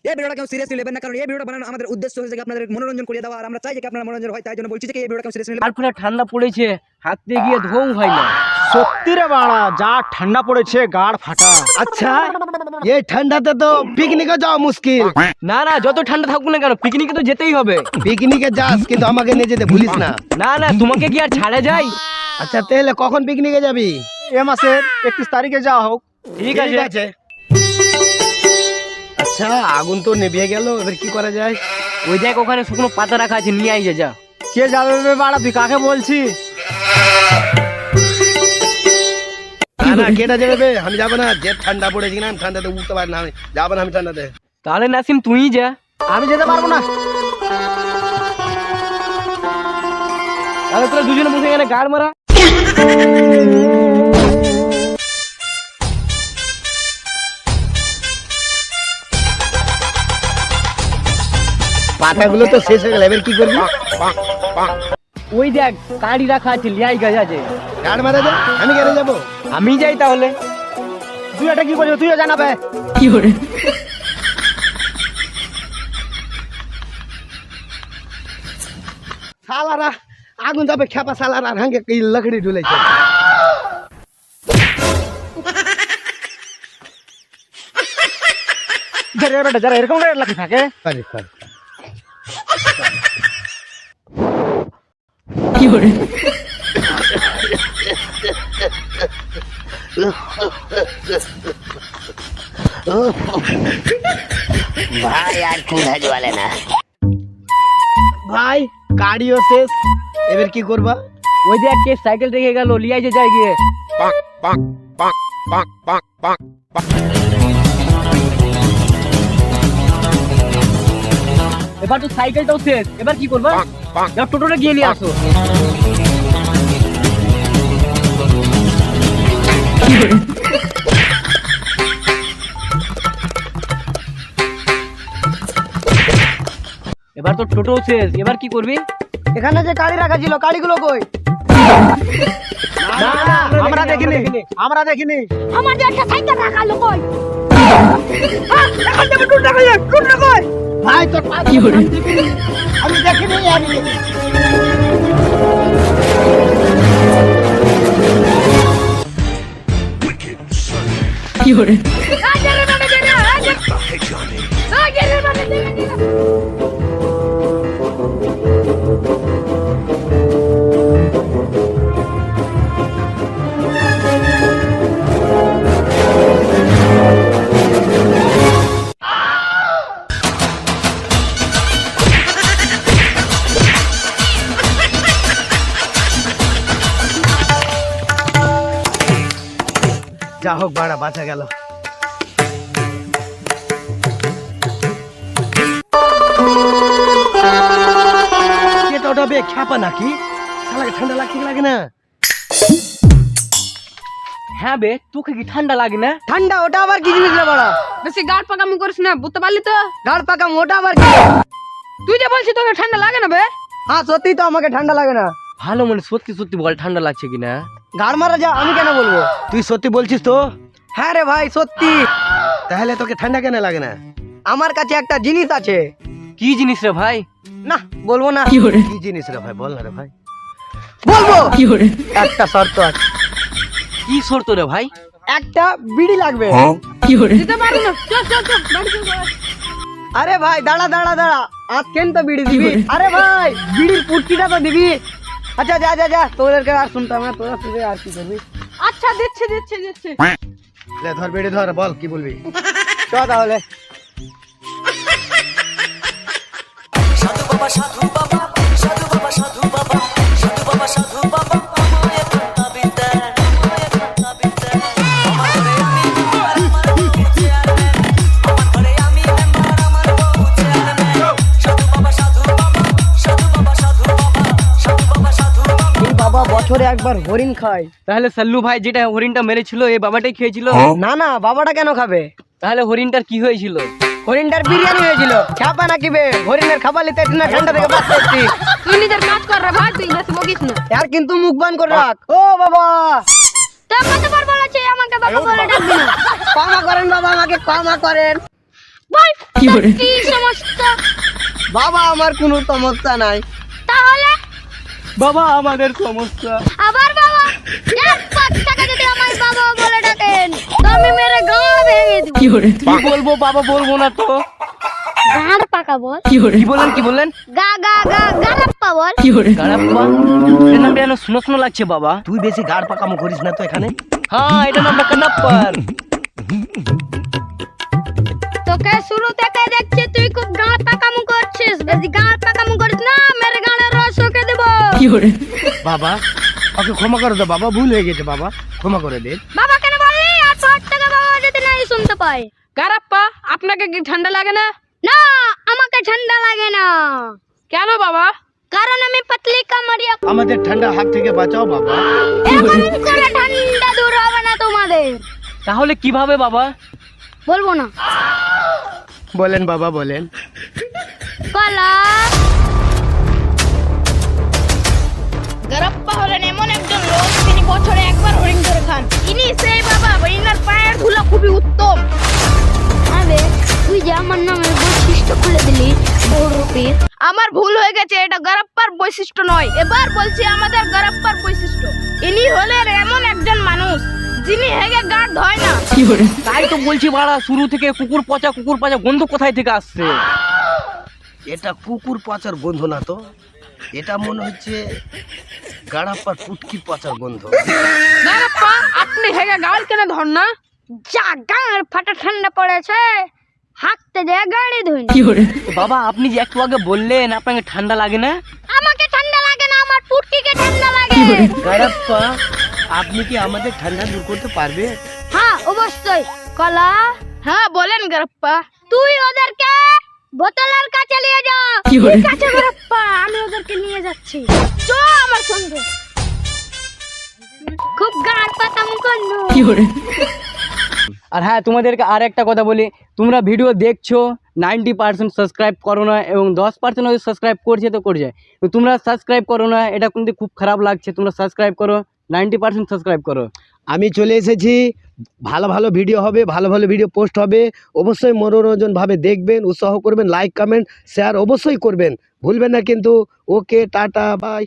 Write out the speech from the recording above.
এই ভিডিওটা কেউ সিরিয়াসলি নেবেন না, কারণ এই ভিডিওটা বানানো আমাদের উদ্দেশ্য হচ্ছে যে আপনাদের মনোরঞ্জন করে দেওয়া, আর আমরা চাই যে আপনারা মনোরঞ্জন হয়, তাই জন্য বলছি যে এই ভিডিওটা কেউ সিরিয়াসলি নেবেন। আর পুরো ঠান্ডা পড়েছে, হাতে গিয়ে ধোও হয় না। সত্যি রে বাড়া, যা ঠান্ডা পড়েছে গাড় ফাটা। আচ্ছা এই ঠান্ডাতে তো পিকনিকে যাওয়া মুশকিল। না না, যত ঠান্ডা থাকুক না কেন পিকনিকে তো যেতেই হবে। পিকনিকে যাস কিন্তু আমাকে নিয়ে যেতে ভুলিস না। না না, তোমাকে কি আর ছাড়া যায়? আচ্ছা তাহলে কখন পিকনিকে যাবি? এ মাসের 31 তারিখে যাওয়া হোক। ঠিক আছে। আচ্ছা আগুন তো নেভে গেল, এবার কি করা যায়? ওই দেখ ওখানে শুকনো পাতা রাখা আছে, নিয়ে আই যা। কে যাবে বে বাড়া, তুই কাকে বলছি? না কেটা যাবে বে? আমি যাবো না, যে ঠান্ডা পড়েছি না, আমি ঠান্ডাতে উঠতে পারি না, আমি যাবো না, আমি ঠান্ডাতে। তাহলে নাসিম তুই যা। আমি যেতে পারবো না। তাহলে তোরা দুজনে বসে এখানে গাড় মারা। পাতাগুলো তো শেষ হয়ে গেল, এবার কি করবি? ওই দেখ কাঁড়ি রাখা আছে, লিয়াই গাছ আছে। গাড় মারা যা, আমি কেন যাবো? আমি যাই তাহলে। তুই এটা কি করবি? তুইও জানাবে। কি করে? শালারা আগুন যাবে খেপা, শালারা আর হাঙ্গে এই লকড়ি ঢুলেছে। যারা এরকম রেট লাগে থাকে। পারি পারি। কি করে? ভাই আর ক্ষুধা জ্বলে না। ভাই গাড়িও শেষ, এবার কি করবা? ওই দেখ কে সাইকেল রেখে গেল, লিয়াই যে যাই গিয়ে। এবার তো সাইকেলটাও শেষ, এবার কি করবা? যাও টোটোটা গিয়ে নিয়ে আসো। এবার তো টোটো শেষ, এবার কি করবি? এখানে যে গাড়ি রাখা ছিল, গাড়িগুলো কই? না না, আমরা দেখিনি। আমার যে একটা সাইকেল রাখালো কই? ভাই তোর কি করে? আমি দেখিনি। আমি কি করে? যা হোক বাড়া, বাঁচা গেল। কেটোটা বে খ্যাপা নাকি? শালাকে ঠান্ডা লাগছে কি লাগে না? হ্যাঁ বে, তোকে কি ঠান্ডা লাগে না? ঠান্ডা ওটা আবার কি জিনিস রে বাড়া? বেশি গাড় পাকামি করিস না, বুঝতে পারলি তো? গাড় পাকা মোটা আবার কি? তুই যে বলছিস তোকে ঠান্ডা লাগে না বে? হ্যাঁ সত্যি তো আমাকে ঠান্ডা লাগে না। ভালো মানে সত্যি সত্যি বল, ঠান্ডা লাগছে কিনা? গাড় মারা যা, আমি কেন বলবো? তুই সত্যি বলছিস তো? হ্যাঁ রে ভাই সত্যি। তাহলে তোকে ঠান্ডা কেন লাগে না? আমার কাছে একটা জিনিস আছে। কি জিনিস রে ভাই? না বলবো না। কি করে? কি জিনিস রে ভাই, বল না রে ভাই। বলবো। কি করে? একটা শর্ত আছে। কি শর্ত রে ভাই? একটা বিড়ি লাগবে। কি করে? দিতে পারবো না, চল চল চল বাড়ি চল বাড়ি। আরে ভাই দাঁড়া দাঁড়া দাঁড়া, আজ কেন তো বিড়ি দিবি? আরে ভাই বিড়ির পুটকিটা তো দিবি। আচ্ছা যা যা যা, তোদেরকে আর শুনতাম না, তোরা শুনে আর কি করবি? আচ্ছা দিচ্ছি দিচ্ছি দিচ্ছি। লে ধর বেড়ে ধর, বল কি বলবি? চ তাহলে। সাধু বাবা সাধু বাবা সাধু বাবা সাধু বাবা সাধু বাবা সাধু বাবা আমায় একটা বিদ্যা আমায় একটা বিদ্যা আমার ঘরে আমি মেম্বার আমার বউ চেয়ারম্যান আমার ঘরে আমি মেম্বার আমার বউ চেয়ারম্যান সাধু বাবা সাধু বাবা সাধু বাবা সাধু বাবা সাধু বাবা সাধু বাবা এই বাবা বছরে একবার হরিণ খায়। তাহলে সাল্লু ভাই যেটা হরিণটা মেরেছিল এই বাবাটাই খেয়েছিল? না না, বাবাটা কেন খাবে? তাহলে হরিণটার কি হয়েছিল? হরিণটার বিরিয়ানি হয়েছিল। ছাপা নাকি বে? হরিণের খাবার নিতে না, ঠান্ডা থেকে বাঁচতে এসছি। তুই নিজের কাজ কর রে ভাই, তুই বেশি বকিস না। আর কিন্তু মুখ বান করে রাখ। ও বাবা তা কতবার বলেছে আমাকে বাবা বলে ডাকবি না? ক্ষমা করেন বাবা, আমাকে ক্ষমা করেন। ভাই কি সমস্যা? বাবা আমার কোনো সমস্যা নাই। তাহলে বাবা আমাদের সমস্যা। আবার বাবা 1 টাকা যদি আমার বাবা বলে ডাকেন তো আমি মেরে গাঁড় ভেঙে দিব। কি বলবো বাবা, বলবো না তো। গাঁড় পাকা বল। কি বললেন? গা গা গা গাড়াপ্পা বল। গাড়াপ্পা, এর নামটা যেন শুনো শুনো লাগছে বাবা। তুই বেশি গাড় পাকামো করিস না তো এখানে। হ্যাঁ, এটা নামটা কানাপ্পার। তোকে শুরু থেকে দেখছি তুই খুব গাঁড় পাকামু করছিস। যদি গাঁড় পাকামু করিস না মেরে গাঁড়ের রস ওকে দেব। বাবা ওকে ক্ষমা করে দে বাবা, ভুল হয়ে গেছে বাবা, ক্ষমা করে দে। বাবা কেন বললি? আর 5 টাকা বাবা যদি নাই শুনতে পাই। গারাপ্পা, আপনাকে কি ঠান্ডা লাগে না? না, আমাকে ঠান্ডা লাগে না। কেন বাবা? কারণ আমি পাতলি কামড়িয়া। আমাদের ঠান্ডার হাত থেকে বাঁচাও বাবা। এমন করে ঠান্ডা দূর হবে না তোমাদের। তাহলে কিভাবে বাবা? বলবো না। বলেন বাবা বলেন। কলা গারাপ্পা হলেন এমন একজন লোক তিনি বছরে একবার হরিণ ধরে খান। ইনি সেই বাবা, ইনার পায়ের ধুলো খুবই উত্তম। আরে তুই যে আমার নামের বৈশিষ্ট্য খুলে দিলি ওরূপের। আমার ভুল হয়ে গেছে, এটা গারাপ্পার বৈশিষ্ট্য নয়। এবার বলছি আমাদের গারাপ্পার বৈশিষ্ট্য। ইনি হলেন এমন একজন মানুষ যিনি হেগে গা ধয় না। তাই তো বলছি বাড়া, শুরু থেকে কুকুর পচা গন্ধ কোথায় থেকে আসছে? এটা কুকুর পচার গন্ধ না তো, এটা মনে হচ্ছে গাড়াপ্পার পুটকি পচার গন্ধ। গারাপ্পা, আপনি হেগে গাল কেন ধর না? যা গাঁড় ফাটা ঠান্ডা পড়েছে, হাঁকতে যে গাড়ি ধুই। বাবা আপনি যে একটু আগে বললেন আপনাকে ঠান্ডা লাগে না। আমাকে ঠান্ডা লাগে না, আমার পুটকিকে ঠান্ডা লাগে। গাড়াপ্পা আপনি কি আমাদের ঠান্ডা দূর করতে পারবে? হ্যাঁ অবশ্যই। কলা হ্যাঁ বলেন গারাপ্পা। তুই ওদেরকে বোতলের কাছে নিয়ে যা। ঠিক আছে গারাপ্পা, আমি ওদেরকে নিয়ে যাচ্ছি। চো আমার সঙ্গে। খুব গাঁড় পাতাম করলো। আর হ্যাঁ, তোমাদেরকে আর একটা কথা বলি, তোমরা ভিডিও দেখছো 90% সাবস্ক্রাইব করো না এবং 10% হয়তো সাবস্ক্রাইব করছে তো করছে, তো তোমরা সাবস্ক্রাইব করো না, এটা কিন্তু খুব খারাপ লাগছে। তোমরা সাবস্ক্রাইব করো, 90% সাবস্ক্রাইব করো। আমি চলে এসেছি, ভালো ভালো ভিডিও হবে, ভালো ভালো ভিডিও পোস্ট হবে, অবশ্যই মনোরঞ্জনভাবে দেখবেন, উৎসাহ করবেন, লাইক কমেন্ট শেয়ার অবশ্যই করবেন, ভুলবেন না কিন্তু। ওকে, টাটা, বাই।